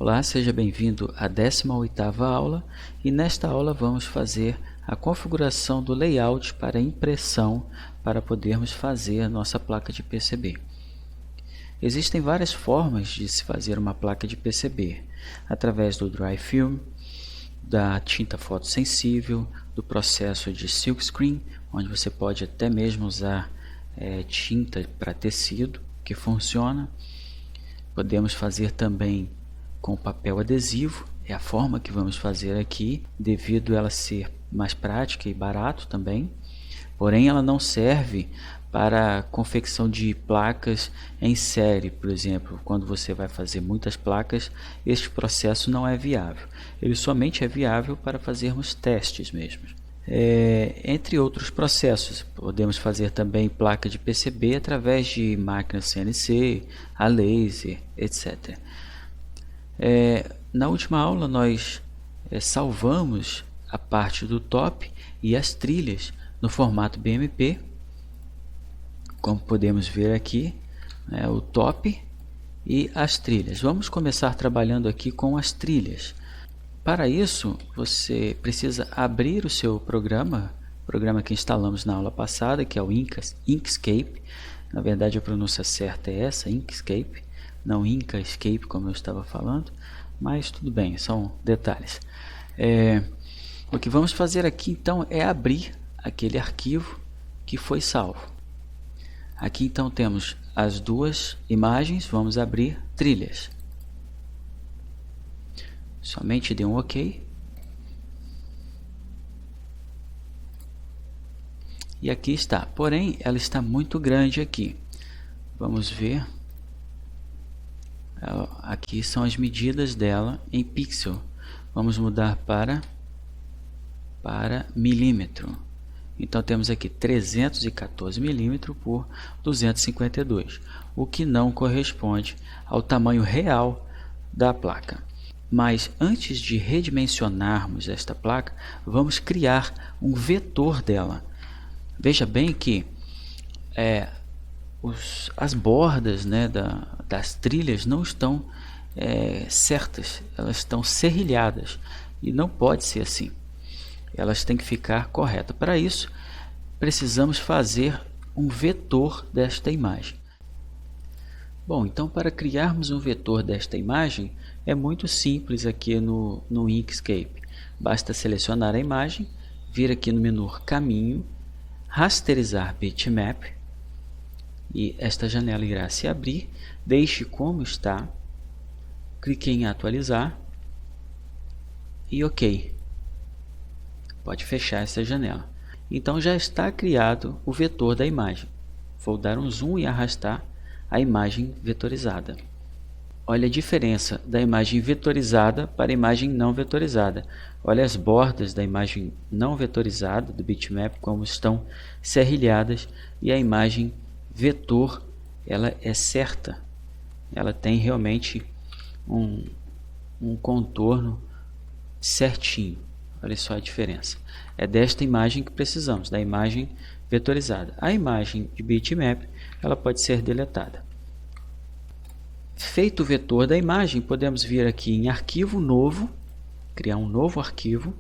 Olá, seja bem-vindo à 18ª aula e nesta aula vamos fazer a configuração do layout para impressão para podermos fazer a nossa placa de PCB. Existem várias formas de se fazer uma placa de PCB, através do dry film, da tinta fotossensível, do processo de silkscreen, onde você pode até mesmo usar tinta para tecido, que funciona. Podemos fazer também com papel adesivo, é a forma que vamos fazer aqui, devido a ela ser mais prática e barato também. Porém, ela não serve para a confecção de placas em série, por exemplo. Quando você vai fazer muitas placas, este processo não é viável. Ele somente é viável para fazermos testes mesmo. Entre outros processos, podemos fazer também placa de PCB através de máquinas CNC, a laser, etc. Na última aula nós salvamos a parte do top e as trilhas no formato BMP, como podemos ver aqui, o top e as trilhas. Vamos começar trabalhando aqui com as trilhas. Para isso, você precisa abrir o seu programa que instalamos na aula passada, que é o Inkscape. Na verdade, a pronúncia certa é essa, Inkscape, não Inkscape, como eu estava falando, mas tudo bem, são detalhes. O que vamos fazer aqui, então, é abrir aquele arquivo que foi salvo. Aqui, então, temos as duas imagens, vamos abrir trilhas. Somente dê um OK. E aqui está. Porém, ela está muito grande aqui. Vamos ver. Aqui são as medidas dela em pixel. Vamos mudar para milímetro. Então temos aqui 314 milímetros por 252, o que não corresponde ao tamanho real da placa. Mas antes de redimensionarmos esta placa, vamos criar um vetor dela. Veja bem que as bordas, das trilhas não estão certas, elas estão serrilhadas e não pode ser assim. Elas têm que ficar corretas. Para isso, precisamos fazer um vetor desta imagem. Bom, então para criarmos um vetor desta imagem, é muito simples aqui no Inkscape. Basta selecionar a imagem, vir aqui no menu Caminho, rasterizar bitmap, e esta janela irá se abrir. Deixe como está, clique em atualizar e OK. Pode fechar essa janela. Então já está criado o vetor da imagem. Vou dar um zoom e arrastar a imagem vetorizada. Olha a diferença da imagem vetorizada para a imagem não vetorizada. Olha as bordas da imagem não vetorizada, do bitmap, como estão serrilhadas, e a imagem vetor, ela é certa. Ela tem realmente um contorno certinho. Olha só a diferença. É desta imagem que precisamos, da imagem vetorizada. A imagem de bitmap, ela pode ser deletada. Feito o vetor da imagem, podemos vir aqui em arquivo novo, criar um novo arquivo.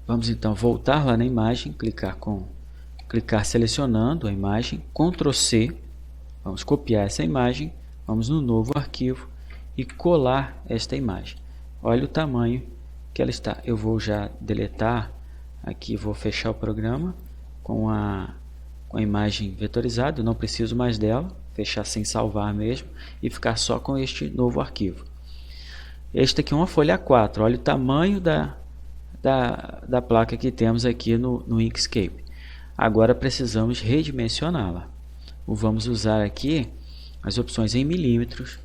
Vamos então voltar lá na imagem, clicar selecionando a imagem, Ctrl C, vamos copiar essa imagem, vamos no novo arquivo e colar esta imagem. Olha o tamanho que ela está. Eu vou já deletar aqui, vou fechar o programa com a imagem vetorizada, eu não preciso mais dela, fechar sem salvar mesmo e ficar só com este novo arquivo. Este aqui é uma folha A4, olha o tamanho da placa que temos aqui no Inkscape. Agora precisamos redimensioná-la. Vamos usar aqui as opções em milímetros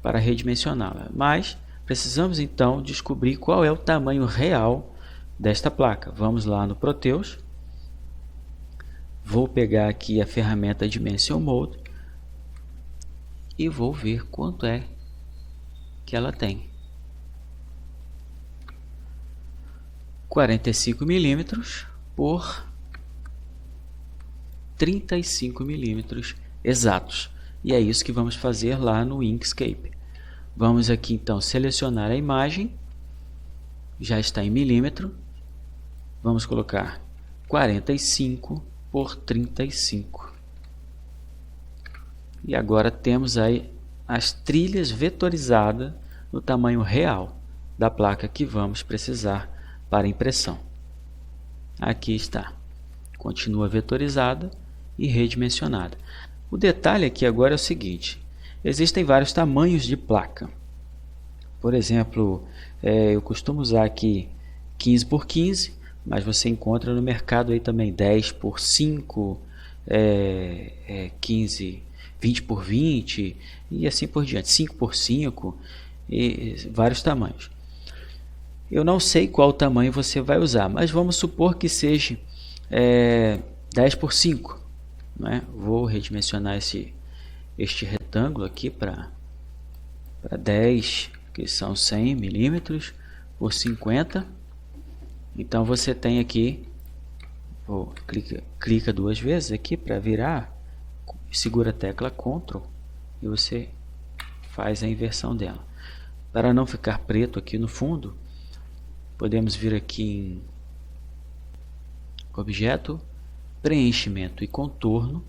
para redimensioná-la, mas precisamos então descobrir qual é o tamanho real desta placa. Vamos lá no Proteus, vou pegar aqui a ferramenta Dimension Mode e vou ver quanto é que ela tem. 45 milímetros por 35 milímetros exatos. E é isso que vamos fazer lá no Inkscape. Vamos aqui então selecionar a imagem, já está em milímetro, vamos colocar 45 por 35. E agora temos aí as trilhas vetorizadas no tamanho real da placa que vamos precisar para impressão. Aqui está, continua vetorizada e redimensionada. O detalhe aqui agora é o seguinte: existem vários tamanhos de placa. Por exemplo, eu costumo usar aqui 15 por 15, mas você encontra no mercado aí também 10 por 5, 15, 20 por 20 e assim por diante, 5 por 5 e vários tamanhos. Eu não sei qual tamanho você vai usar, mas vamos supor que seja 10 por 5. Né? Vou redimensionar este retângulo aqui para 10, que são 100 milímetros por 50. Então você tem aqui, clica duas vezes aqui para virar, segura a tecla Ctrl e você faz a inversão dela. Para não ficar preto aqui no fundo, podemos vir aqui em Objeto, Preenchimento e Contorno.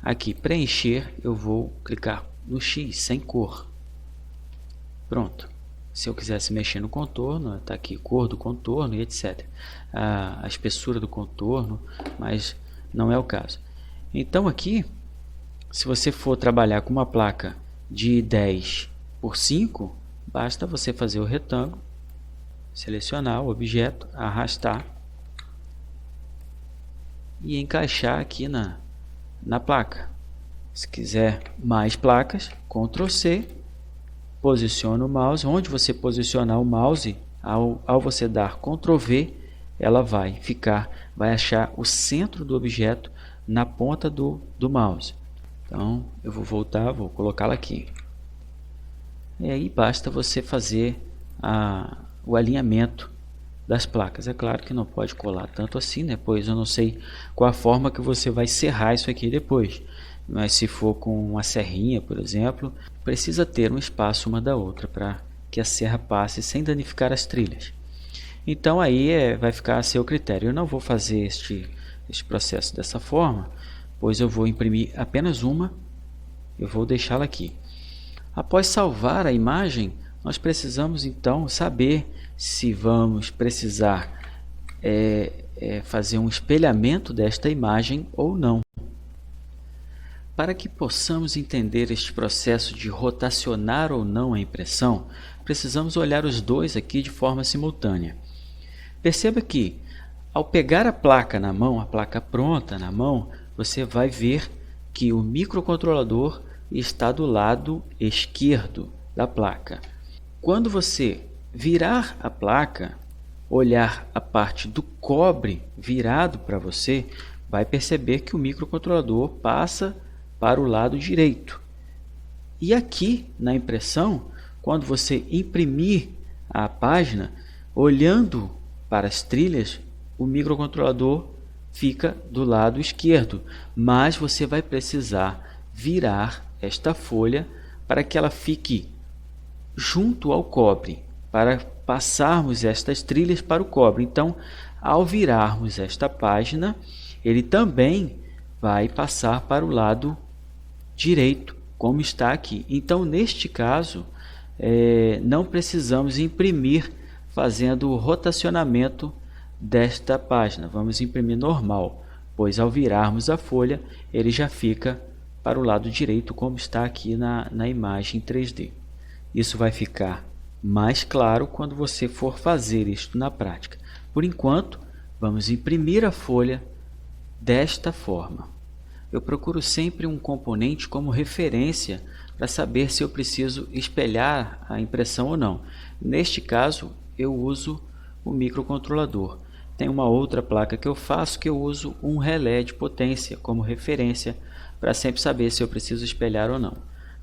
Aqui, Preencher, eu vou clicar no X, sem cor. Pronto. Se eu quisesse mexer no contorno, está aqui cor do contorno e etc. A espessura do contorno, mas não é o caso. Então aqui, se você for trabalhar com uma placa de 10 por 5, basta você fazer o retângulo, selecionar o objeto, arrastar e encaixar aqui na placa. Se quiser mais placas, Ctrl C, posiciona o mouse. Onde você posicionar o mouse, ao você dar Ctrl V, ela vai achar o centro do objeto na ponta do mouse. Então eu vou voltar, vou colocá-la aqui. E aí basta você fazer o alinhamento das placas. É claro que não pode colar tanto assim, né? Pois eu não sei qual a forma que você vai serrar isso aqui depois. Mas se for com uma serrinha, por exemplo, precisa ter um espaço uma da outra para que a serra passe sem danificar as trilhas. Então aí vai ficar a seu critério. Eu não vou fazer este processo dessa forma, pois eu vou imprimir apenas uma, eu vou deixá-la aqui. Após salvar a imagem, nós precisamos então saber se vamos precisar fazer um espelhamento desta imagem ou não. Para que possamos entender este processo de rotacionar ou não a impressão, precisamos olhar os dois aqui de forma simultânea. Perceba que, ao pegar a placa na mão, a placa pronta na mão, você vai ver que o microcontrolador está do lado esquerdo da placa. Quando você virar a placa, olhar a parte do cobre virado para você, vai perceber que o microcontrolador passa para o lado direito. E aqui na impressão, quando você imprimir a página, olhando para as trilhas, o microcontrolador fica do lado esquerdo, mas você vai precisar virar esta folha para que ela fique junto ao cobre, para passarmos estas trilhas para o cobre. Então, ao virarmos esta página, ele também vai passar para o lado direito, como está aqui. Então, neste caso, não precisamos imprimir fazendo o rotacionamento desta página. Vamos imprimir normal, pois ao virarmos a folha, ele já fica para o lado direito, como está aqui na imagem 3D. Isso vai ficar mais claro quando você for fazer isto na prática. Por enquanto, vamos imprimir a folha desta forma. Eu procuro sempre um componente como referência para saber se eu preciso espelhar a impressão ou não. Neste caso, eu uso o microcontrolador. Tem uma outra placa que eu faço que eu uso um relé de potência como referência para sempre saber se eu preciso espelhar ou não.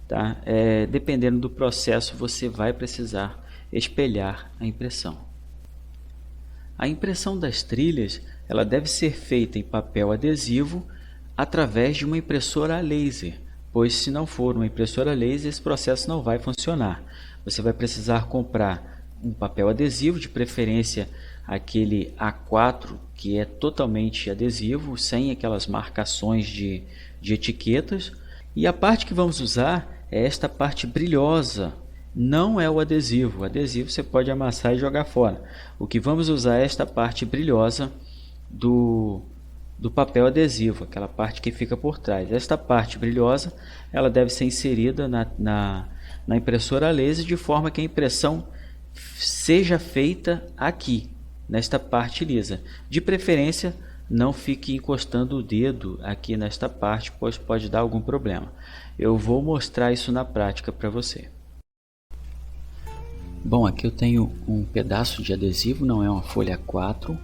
Tá? Dependendo do processo, você vai precisar espelhar a impressão. A impressão das trilhas ela deve ser feita em papel adesivo através de uma impressora a laser, pois se não for uma impressora laser, esse processo não vai funcionar. Você vai precisar comprar um papel adesivo, de preferência aquele A4, que é totalmente adesivo, sem aquelas marcações de etiquetas. E a parte que vamos usar é esta parte brilhosa, não é o adesivo. O adesivo você pode amassar e jogar fora. O que vamos usar é esta parte brilhosa do papel adesivo, aquela parte que fica por trás. Esta parte brilhosa, ela deve ser inserida na impressora laser, de forma que a impressão seja feita aqui, nesta parte lisa. De preferência, não fique encostando o dedo aqui nesta parte, pois pode dar algum problema. Eu vou mostrar isso na prática para você. Bom, aqui eu tenho um pedaço de adesivo, não é uma folha 4,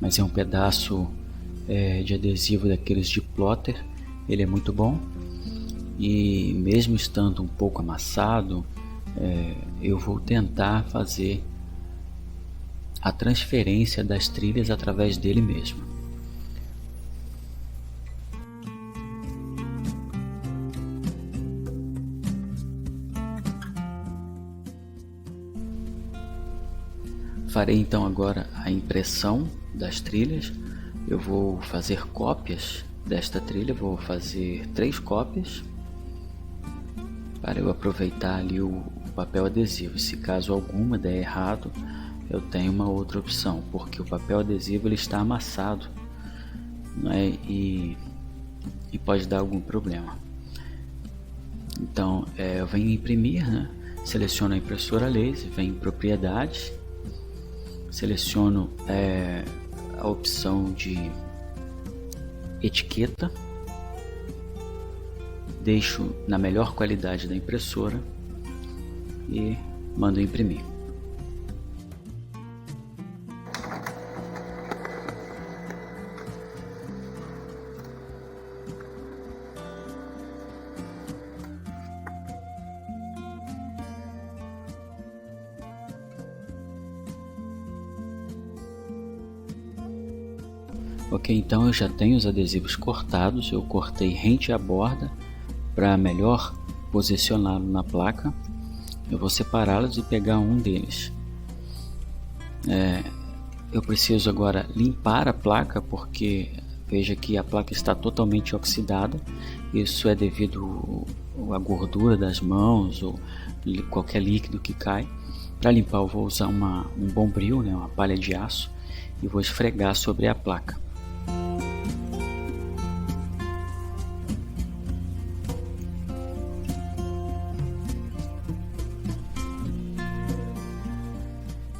mas é um pedaço de adesivo daqueles de plotter. Ele é muito bom e mesmo estando um pouco amassado, eu vou tentar fazer a transferência das trilhas através dele mesmo. Farei então agora a impressão das trilhas. Eu vou fazer cópias desta trilha, vou fazer 3 cópias para eu aproveitar ali o papel adesivo. Se caso alguma der errado, eu tenho uma outra opção, porque o papel adesivo ele está amassado, né? E pode dar algum problema. Então eu venho imprimir, né? Seleciono a impressora laser, venho em propriedades, seleciono a opção de etiqueta, deixo na melhor qualidade da impressora e mando imprimir. Ok, então eu já tenho os adesivos cortados. Eu cortei rente à borda para melhor posicioná-lo na placa. Eu vou separá-los e pegar um deles. Eu preciso agora limpar a placa, porque veja que a placa está totalmente oxidada. Isso é devido à gordura das mãos ou qualquer líquido que cai. Para limpar eu vou usar um bombril, né, uma palha de aço, e vou esfregar sobre a placa.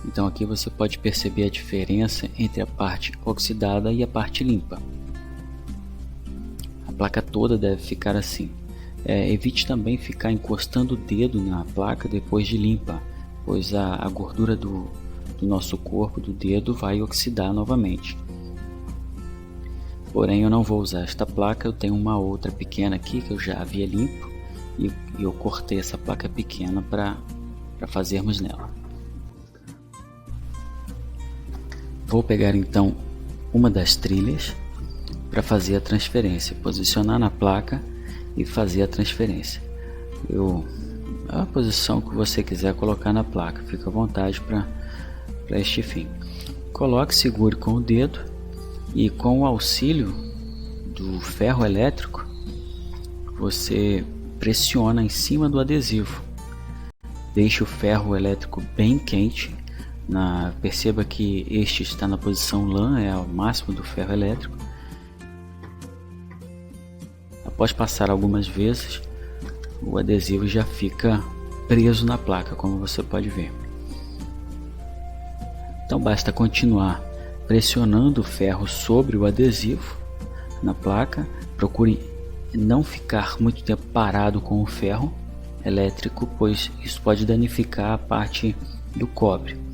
Então aqui você pode perceber a diferença entre a parte oxidada e a parte limpa. A placa toda deve ficar assim. Evite também ficar encostando o dedo na placa depois de limpa, pois a gordura do nosso corpo, do dedo, vai oxidar novamente. Porém eu não vou usar esta placa, eu tenho uma outra pequena aqui que eu já havia limpo e eu cortei essa placa pequena para fazermos nela. Vou pegar então uma das trilhas para fazer a transferência, posicionar na placa e fazer a transferência. A posição que você quiser colocar na placa, fica à vontade para este fim. Coloque, segure com o dedo e com o auxílio do ferro elétrico você pressiona em cima do adesivo. Deixe o ferro elétrico bem quente. Perceba que este está na posição LAN, é o máximo do ferro elétrico. Após passar algumas vezes, o adesivo já fica preso na placa, como você pode ver. Então basta continuar pressionando o ferro sobre o adesivo na placa. Procure não ficar muito tempo parado com o ferro elétrico, pois isso pode danificar a parte do cobre.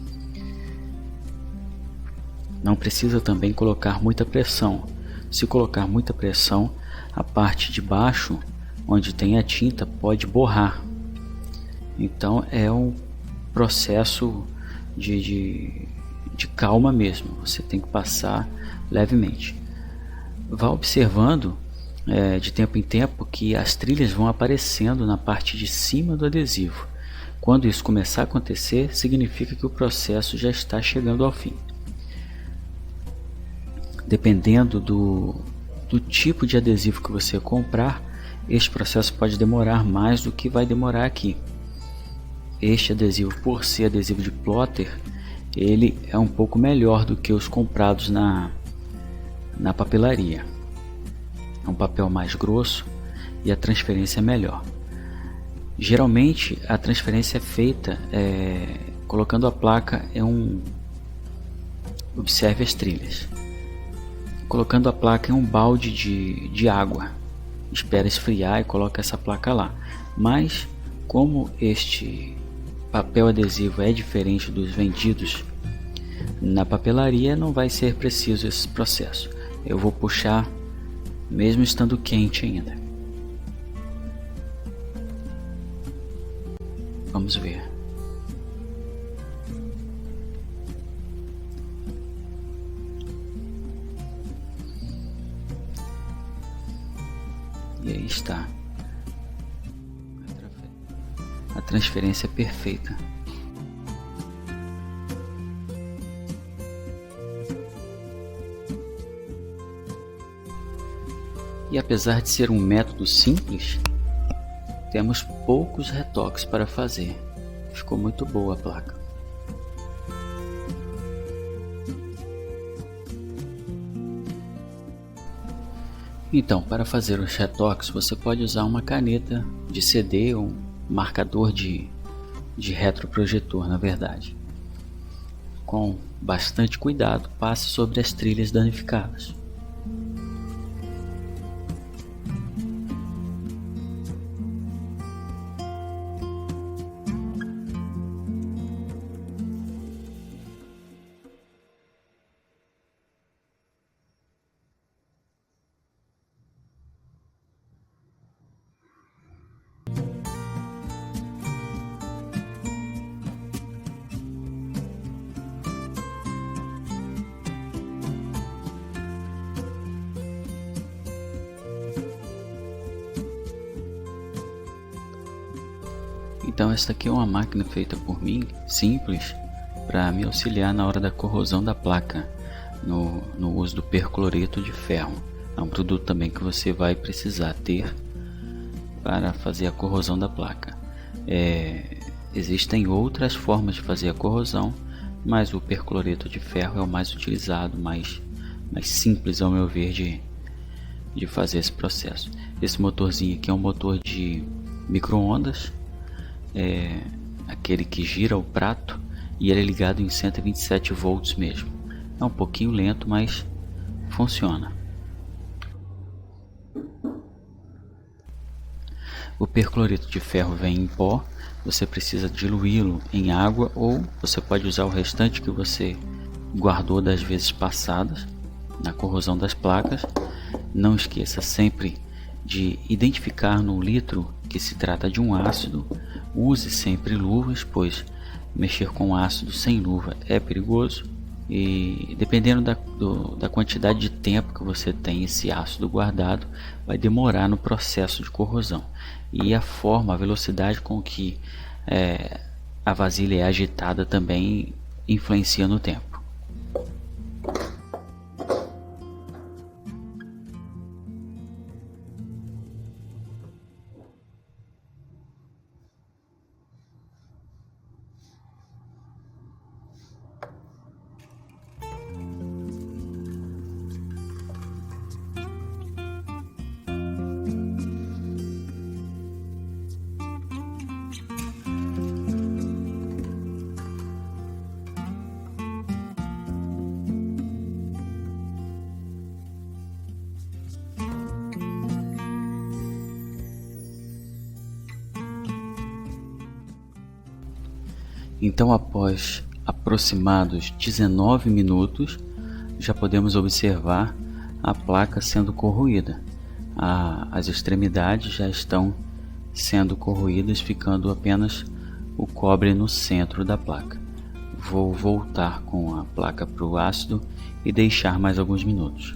Não precisa também colocar muita pressão. Se colocar muita pressão, a parte de baixo, onde tem a tinta, pode borrar. Então é um processo de calma mesmo. Você tem que passar levemente. Vá observando de tempo em tempo que as trilhas vão aparecendo na parte de cima do adesivo. Quando isso começar a acontecer, significa que o processo já está chegando ao fim. Dependendo do tipo de adesivo que você comprar, este processo pode demorar mais do que vai demorar aqui. Este adesivo, por ser adesivo de plotter, ele é um pouco melhor do que os comprados na papelaria. É um papel mais grosso e a transferência é melhor. Geralmente a transferência é feita colocando a placa observe as trilhas. Colocando a placa em um balde de água. Espera esfriar e coloca essa placa lá. Mas como este papel adesivo é diferente dos vendidos na papelaria, não vai ser preciso esse processo. Eu vou puxar mesmo estando quente ainda. Vamos ver. E aí está. A transferência é perfeita. E apesar de ser um método simples, temos poucos retoques para fazer. Ficou muito boa a placa. Então, para fazer os retoques, você pode usar uma caneta de CD ou um marcador de retroprojetor, na verdade. Com bastante cuidado, passe sobre as trilhas danificadas. Então esta aqui é uma máquina feita por mim, simples, para me auxiliar na hora da corrosão da placa, no uso do percloreto de ferro. É um produto também que você vai precisar ter para fazer a corrosão da placa. Existem outras formas de fazer a corrosão, mas o percloreto de ferro é o mais utilizado, mais simples ao meu ver de fazer esse processo. Esse motorzinho aqui é um motor de micro-ondas, aquele que gira o prato, e ele é ligado em 127 volts mesmo. É um pouquinho lento, mas funciona. O percloreto de ferro vem em pó, você precisa diluí-lo em água, ou você pode usar o restante que você guardou das vezes passadas na corrosão das placas. Não esqueça sempre de identificar no litro que se trata de um ácido. Use sempre luvas, pois mexer com ácido sem luva é perigoso, e dependendo da quantidade de tempo que você tem esse ácido guardado, vai demorar no processo de corrosão. E a velocidade com que a vasilha é agitada também influencia no tempo. Então, após aproximados 19 minutos, já podemos observar a placa sendo corroída. As extremidades já estão sendo corroídas, ficando apenas o cobre no centro da placa. Vou voltar com a placa para o ácido e deixar mais alguns minutos.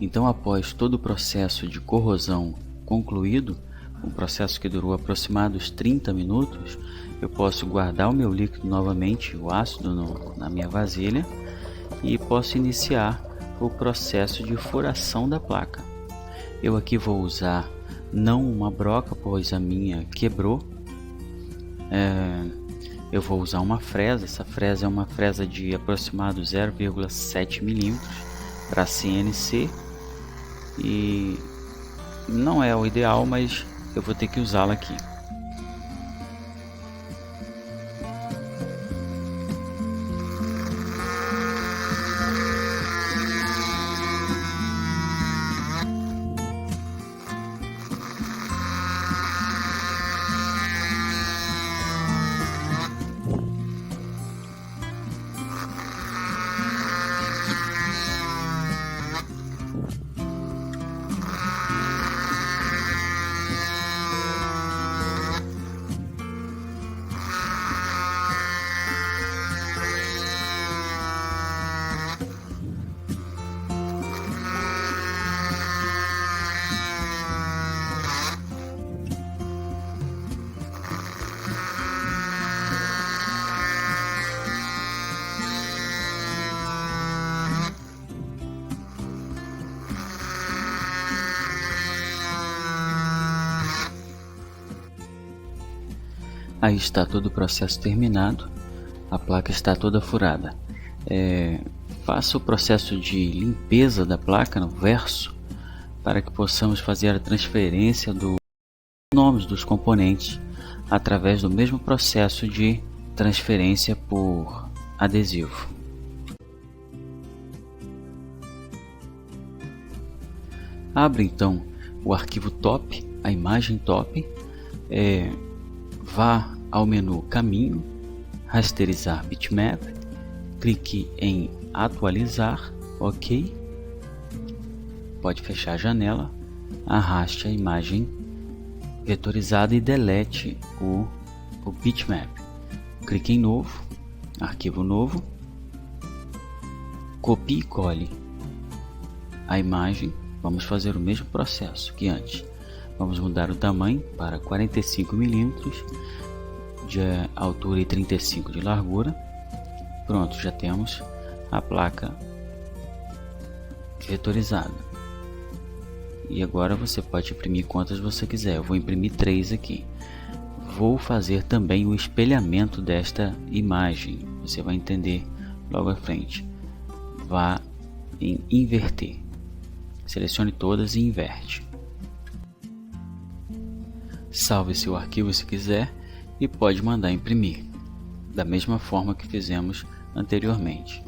Então, após todo o processo de corrosão concluído, um processo que durou aproximados 30 minutos, eu posso guardar o meu líquido novamente, o ácido, na minha vasilha, e posso iniciar o processo de furação da placa. Eu aqui vou usar não uma broca, pois a minha quebrou. Eu vou usar uma fresa. Essa fresa é uma fresa de aproximado 0,7 milímetros para CNC, e não é o ideal, mas eu vou ter que usá-la aqui. Aí está todo o processo terminado, a placa está toda furada. Faça o processo de limpeza da placa no verso para que possamos fazer a transferência dos nomes dos componentes através do mesmo processo de transferência por adesivo. Abra então o arquivo top, a imagem top, vá ao menu Caminho, Rasterizar Bitmap, clique em Atualizar, OK. Pode fechar a janela, arraste a imagem vetorizada e delete o bitmap. Clique em Novo, Arquivo Novo, copie e cole a imagem. Vamos fazer o mesmo processo que antes. Vamos mudar o tamanho para 45 milímetros de altura e 35 de largura. Pronto, já temos a placa vetorizada. E agora você pode imprimir quantas você quiser. Eu vou imprimir 3 aqui. Vou fazer também o espelhamento desta imagem. Você vai entender logo à frente. Vá em Inverter. Selecione todas e inverte. Salve seu arquivo se quiser e pode mandar imprimir, da mesma forma que fizemos anteriormente.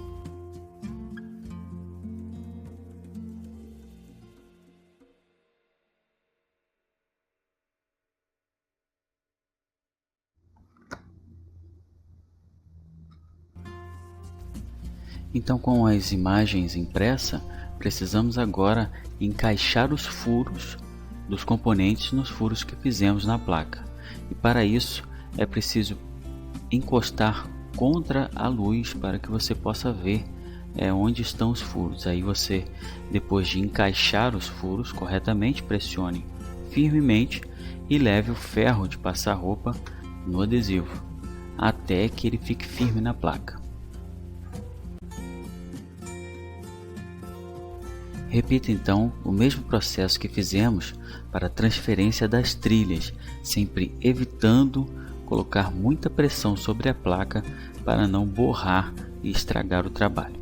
Então, com as imagens impressas, precisamos agora encaixar os furos dos componentes nos furos que fizemos na placa. E para isso é preciso encostar contra a luz para que você possa ver onde estão os furos. Aí você, depois de encaixar os furos corretamente, pressione firmemente e leve o ferro de passar roupa no adesivo até que ele fique firme na placa. Repita então o mesmo processo que fizemos para a transferência das trilhas, sempre evitando colocar muita pressão sobre a placa para não borrar e estragar o trabalho.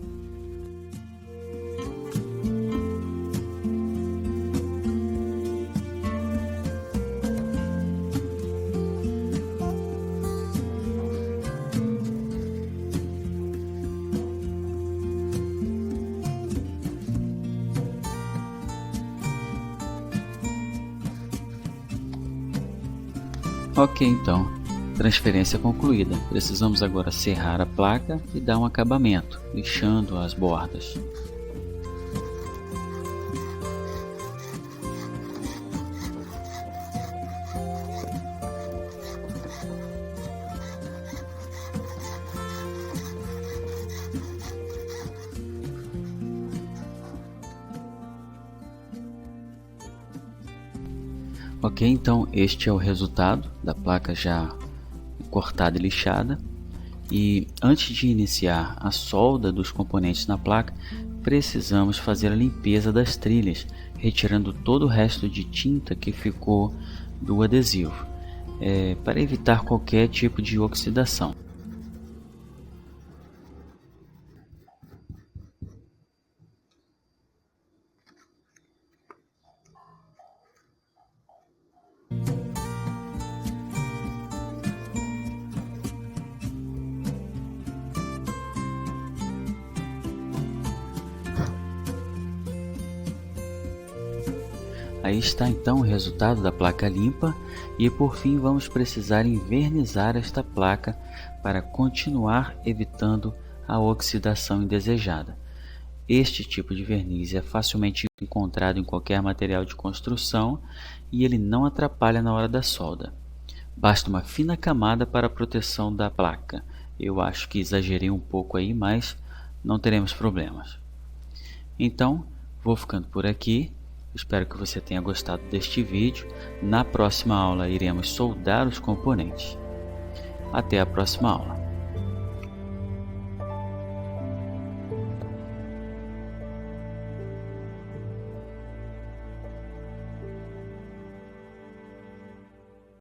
Ok, então, transferência concluída. Precisamos agora serrar a placa e dar um acabamento, lixando as bordas. Ok, então este é o resultado da placa já cortada e lixada. E antes de iniciar a solda dos componentes na placa, precisamos fazer a limpeza das trilhas, retirando todo o resto de tinta que ficou do adesivo, para evitar qualquer tipo de oxidação. Aí está então o resultado da placa limpa e por fim vamos precisar envernizar esta placa para continuar evitando a oxidação indesejada. Este tipo de verniz é facilmente encontrado em qualquer material de construção e ele não atrapalha na hora da solda. Basta uma fina camada para a proteção da placa. Eu acho que exagerei um pouco aí, mas não teremos problemas. Então, vou ficando por aqui. Espero que você tenha gostado deste vídeo. Na próxima aula iremos soldar os componentes. Até a próxima aula.